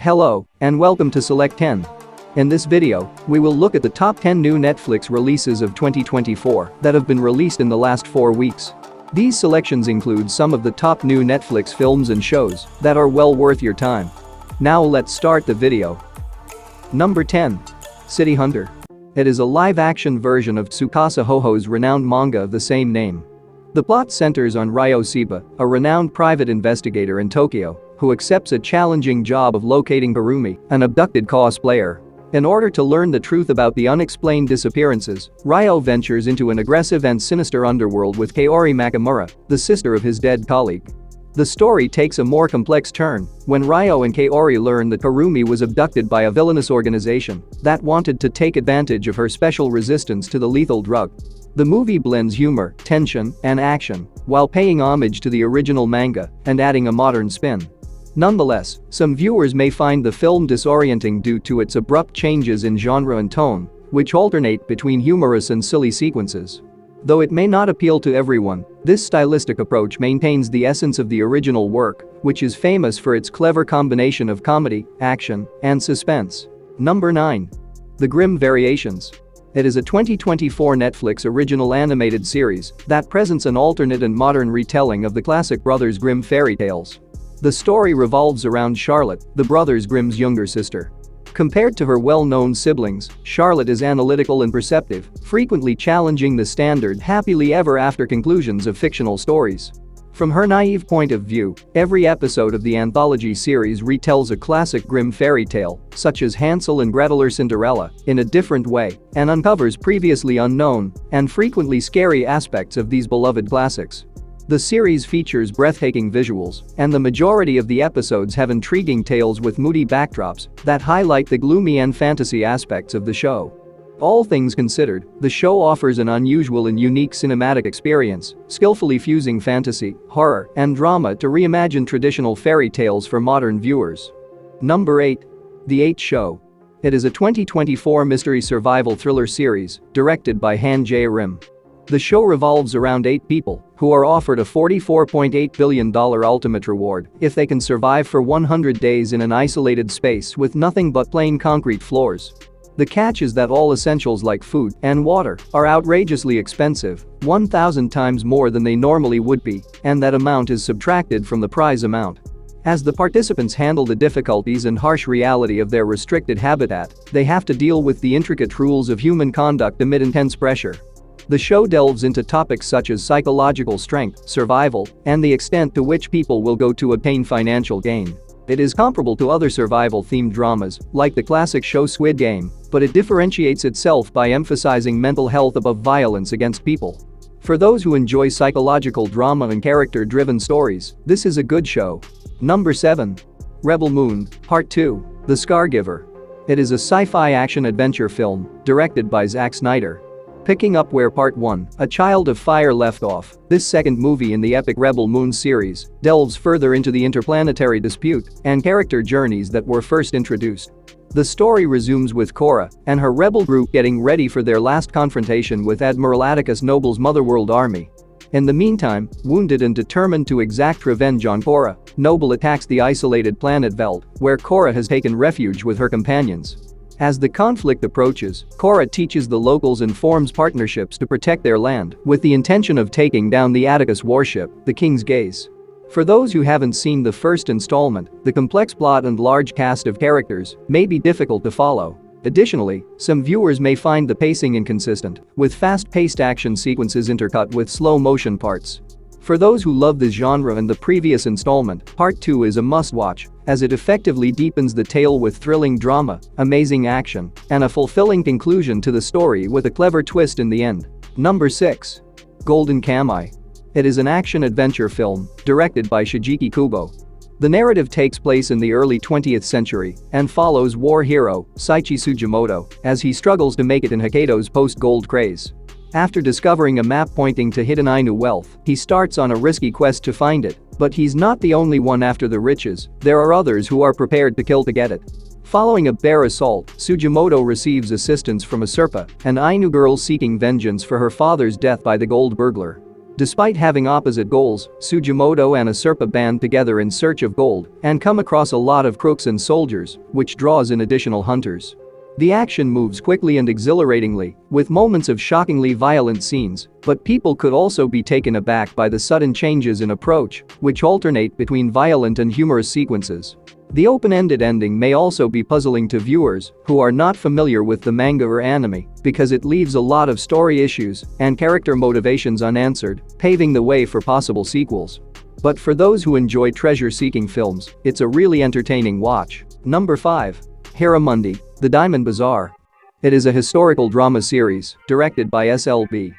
Hello, and welcome to Select 10. In this video, we will look at the top 10 new Netflix releases of 2024 that have been released in the last 4 weeks. These selections include some of the top new Netflix films and shows that are well worth your time. Now let's start the video. Number 10. City Hunter. It is a live-action version of Tsukasa Hoho's renowned manga of the same name. The plot centers on Ryo Seba, a renowned private investigator in Tokyo, who accepts a challenging job of locating Harumi, an abducted cosplayer. In order to learn the truth about the unexplained disappearances, Ryo ventures into an aggressive and sinister underworld with Kaori Makamura, the sister of his dead colleague. The story takes a more complex turn when Ryo and Kaori learn that Harumi was abducted by a villainous organization that wanted to take advantage of her special resistance to the lethal drug. The movie blends humor, tension, and action while paying homage to the original manga and adding a modern spin. Nonetheless, some viewers may find the film disorienting due to its abrupt changes in genre and tone, which alternate between humorous and silly sequences. Though it may not appeal to everyone, this stylistic approach maintains the essence of the original work, which is famous for its clever combination of comedy, action, and suspense. Number 9. The Grimm Variations. It is a 2024 Netflix original animated series that presents an alternate and modern retelling of the classic Brothers Grimm fairy tales. The story revolves around Charlotte, the brothers Grimm's younger sister. Compared to her well-known siblings, Charlotte is analytical and perceptive, frequently challenging the standard happily ever after conclusions of fictional stories. From her naive point of view, every episode of the anthology series retells a classic Grimm fairy tale, such as Hansel and Gretel or Cinderella, in a different way, and uncovers previously unknown and frequently scary aspects of these beloved classics. The series features breathtaking visuals, and the majority of the episodes have intriguing tales with moody backdrops that highlight the gloomy and fantasy aspects of the show. All things considered, the show offers an unusual and unique cinematic experience, skillfully fusing fantasy, horror, and drama to reimagine traditional fairy tales for modern viewers. Number 8. The 8 Show. It is a 2024 mystery survival thriller series directed by Han Jae-rim. The show revolves around 8 people who are offered a $44.8 billion ultimate reward if they can survive for 100 days in an isolated space with nothing but plain concrete floors. The catch is that all essentials like food and water are outrageously expensive, 1,000 times more than they normally would be, and that amount is subtracted from the prize amount. As the participants handle the difficulties and harsh reality of their restricted habitat, they have to deal with the intricate rules of human conduct amid intense pressure. The show delves into topics such as psychological strength, survival, and the extent to which people will go to obtain financial gain. It is comparable to other survival-themed dramas, like the classic show Squid Game, but it differentiates itself by emphasizing mental health above violence against people. For those who enjoy psychological drama and character-driven stories, this is a good show. Number 7. Rebel Moon, Part 2, The Scargiver. It is a sci-fi action-adventure film directed by Zack Snyder. Picking up where Part 1, A Child of Fire left off, this second movie in the epic Rebel Moon series delves further into the interplanetary dispute and character journeys that were first introduced. The story resumes with Korra and her rebel group getting ready for their last confrontation with Admiral Atticus Noble's Motherworld army. In the meantime, wounded and determined to exact revenge on Korra, Noble attacks the isolated planet Veld, where Korra has taken refuge with her companions. As the conflict approaches, Korra teaches the locals and forms partnerships to protect their land with the intention of taking down the Atticus warship, the King's Gaze. For those who haven't seen the first installment, the complex plot and large cast of characters may be difficult to follow. Additionally, some viewers may find the pacing inconsistent, with fast-paced action sequences intercut with slow-motion parts. For those who love the genre and the previous installment, Part 2 is a must-watch, as it effectively deepens the tale with thrilling drama, amazing action, and a fulfilling conclusion to the story with a clever twist in the end. Number 6. Golden Kamuy. It is an action-adventure film directed by Shigeki Kubo. The narrative takes place in the early 20th century and follows war hero Saichi Sugimoto as he struggles to make it in Hokkaido's post-gold craze. After discovering a map pointing to hidden Ainu wealth, he starts on a risky quest to find it, but he's not the only one after the riches. There are others who are prepared to kill to get it. Following a bear assault, Sugimoto receives assistance from a Serpa, an Ainu girl seeking vengeance for her father's death by the gold burglar. Despite having opposite goals, Sugimoto and Asurpa band together in search of gold and come across a lot of crooks and soldiers, which draws in additional hunters. The action moves quickly and exhilaratingly, with moments of shockingly violent scenes, but people could also be taken aback by the sudden changes in approach, which alternate between violent and humorous sequences. The open-ended ending may also be puzzling to viewers who are not familiar with the manga or anime, because it leaves a lot of story issues and character motivations unanswered, paving the way for possible sequels. But for those who enjoy treasure-seeking films, it's a really entertaining watch. Number 5. Hiramundi, The Diamond Bazaar. It is a historical drama series directed by SLB.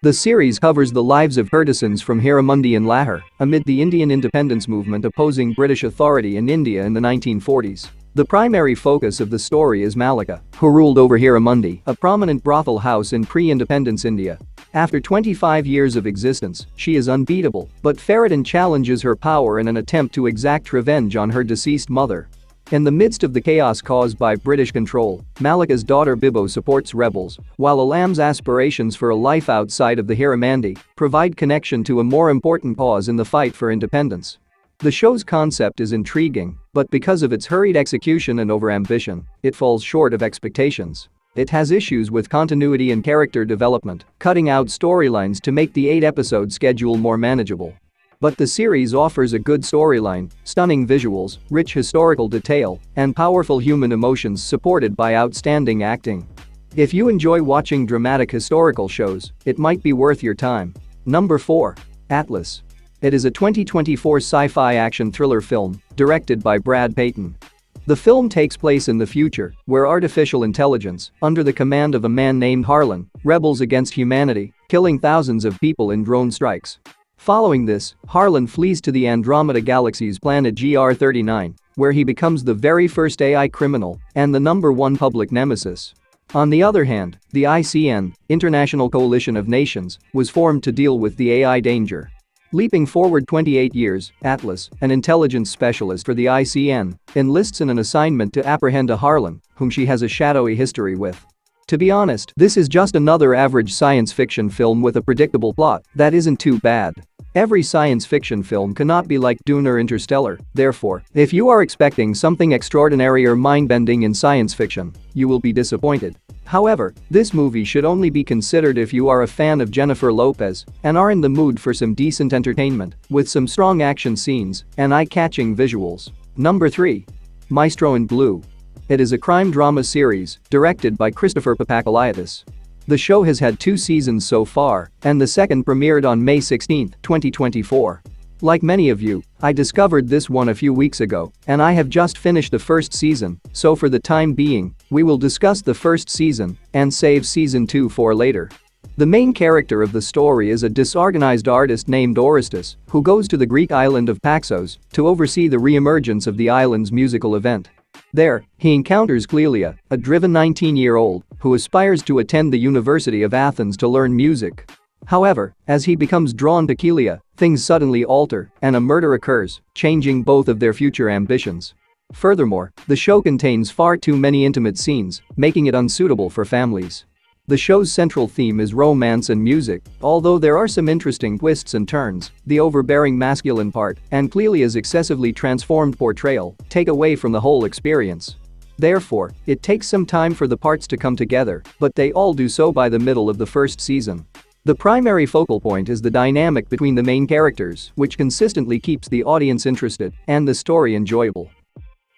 The series covers the lives of courtesans from Hiramundi in Lahore amid the Indian independence movement opposing British authority in India in the 1940s. The primary focus of the story is Malika, who ruled over Hiramundi, a prominent brothel house in pre-independence India. After 25 years of existence, she is unbeatable, but Faridun challenges her power in an attempt to exact revenge on her deceased mother. In the midst of the chaos caused by British control, Malika's daughter Bibo supports rebels, while Alam's aspirations for a life outside of the Hiramandi provide connection to a more important cause in the fight for independence. The show's concept is intriguing, but because of its hurried execution and overambition, it falls short of expectations. It has issues with continuity and character development, cutting out storylines to make the 8-episode schedule more manageable. But the series offers a good storyline, stunning visuals, rich historical detail, and powerful human emotions supported by outstanding acting. If you enjoy watching dramatic historical shows, it might be worth your time. Number 4. Atlas. It is a 2024 sci-fi action thriller film directed by Brad Peyton. The film takes place in the future, where artificial intelligence, under the command of a man named Harlan, rebels against humanity, killing thousands of people in drone strikes. Following this, Harlan flees to the Andromeda Galaxy's planet GR39, where he becomes the very first AI criminal and the #1 public nemesis. On the other hand, the ICN, International Coalition of Nations, was formed to deal with the AI danger. Leaping forward 28 years, Atlas, an intelligence specialist for the ICN, enlists in an assignment to apprehend a Harlan, whom she has a shadowy history with. To be honest, this is just another average science fiction film with a predictable plot that isn't too bad. Every science fiction film cannot be like Dune or Interstellar, therefore, if you are expecting something extraordinary or mind-bending in science fiction, you will be disappointed. However, this movie should only be considered if you are a fan of Jennifer Lopez and are in the mood for some decent entertainment, with some strong action scenes and eye-catching visuals. Number 3. Maestro in Blue. It is a crime drama series directed by Christopher Papakaliadis. The show has had 2 seasons so far, and the second premiered on May 16, 2024. Like many of you, I discovered this one a few weeks ago, and I have just finished the first season, so for the time being, we will discuss the first season and save season 2 for later. The main character of the story is a disorganized artist named Orestes, who goes to the Greek island of Paxos to oversee the re-emergence of the island's musical event. There, he encounters Clelia, a driven 19-year-old who aspires to attend the University of Athens to learn music. However, as he becomes drawn to Clelia, things suddenly alter and a murder occurs, changing both of their future ambitions. Furthermore, the show contains far too many intimate scenes, making it unsuitable for families. The show's central theme is romance and music, although there are some interesting twists and turns. The overbearing masculine part and Clelia's excessively transformed portrayal take away from the whole experience. Therefore, it takes some time for the parts to come together, but they all do so by the middle of the first season. The primary focal point is the dynamic between the main characters, which consistently keeps the audience interested and the story enjoyable.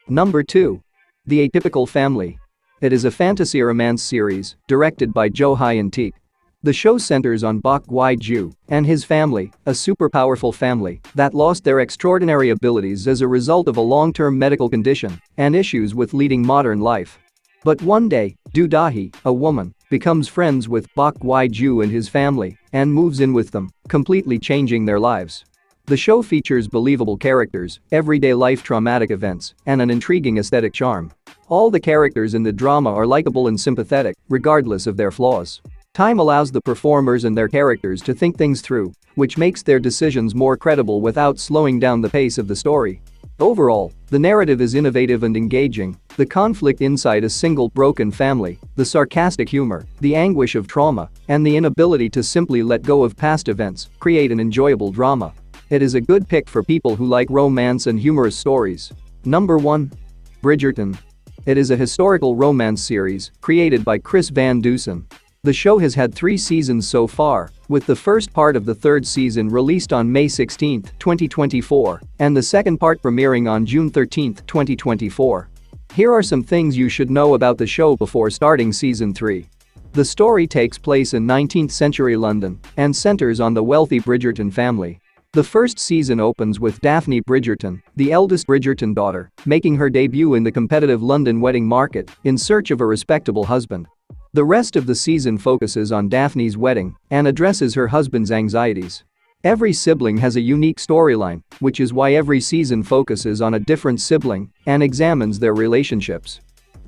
Number 2. The Atypical Family. It is a fantasy romance series directed by Jo Hyun-teik. The show centers on Bok Gui-ju and his family, a super powerful family that lost their extraordinary abilities as a result of a long-term medical condition and issues with leading modern life. But one day, Do Dahi, a woman, becomes friends with Bok Gui-ju and his family and moves in with them, completely changing their lives. The show features believable characters, everyday life traumatic events, and an intriguing aesthetic charm. All the characters in the drama are likable and sympathetic, regardless of their flaws. Time allows the performers and their characters to think things through, which makes their decisions more credible without slowing down the pace of the story. Overall, the narrative is innovative and engaging, The conflict inside a single broken family, the sarcastic humor, the anguish of trauma, and the inability to simply let go of past events create an enjoyable drama. It is a good pick for people who like romance and humorous stories. Number 1. Bridgerton. It is a historical romance series created by Chris Van Dusen. The show has had 3 seasons so far, with the first part of the 3rd season released on May 16, 2024, and the second part premiering on June 13, 2024. Here are some things you should know about the show before starting season 3. The story takes place in 19th century London and centers on the wealthy Bridgerton family. The first season opens with Daphne Bridgerton, the eldest Bridgerton daughter, making her debut in the competitive London wedding market in search of a respectable husband. The rest of the season focuses on Daphne's wedding and addresses her husband's anxieties. Every sibling has a unique storyline, which is why every season focuses on a different sibling and examines their relationships.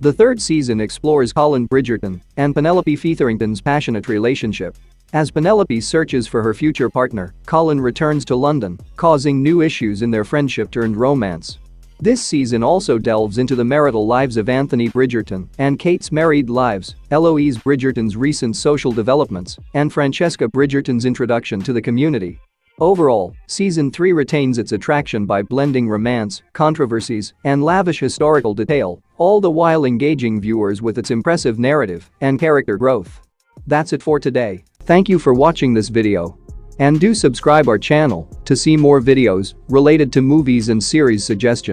The 3rd season explores Colin Bridgerton and Penelope Featherington's passionate relationship. As Penelope searches for her future partner, Colin returns to London, causing new issues in their friendship turned romance. This season also delves into the marital lives of Anthony Bridgerton and Kate's married lives, Eloise Bridgerton's recent social developments, and Francesca Bridgerton's introduction to the community. Overall, season 3 retains its attraction by blending romance, controversies, and lavish historical detail, all the while engaging viewers with its impressive narrative and character growth. That's it for today. Thank you for watching this video. And do subscribe our channel to see more videos related to movies and series suggestions.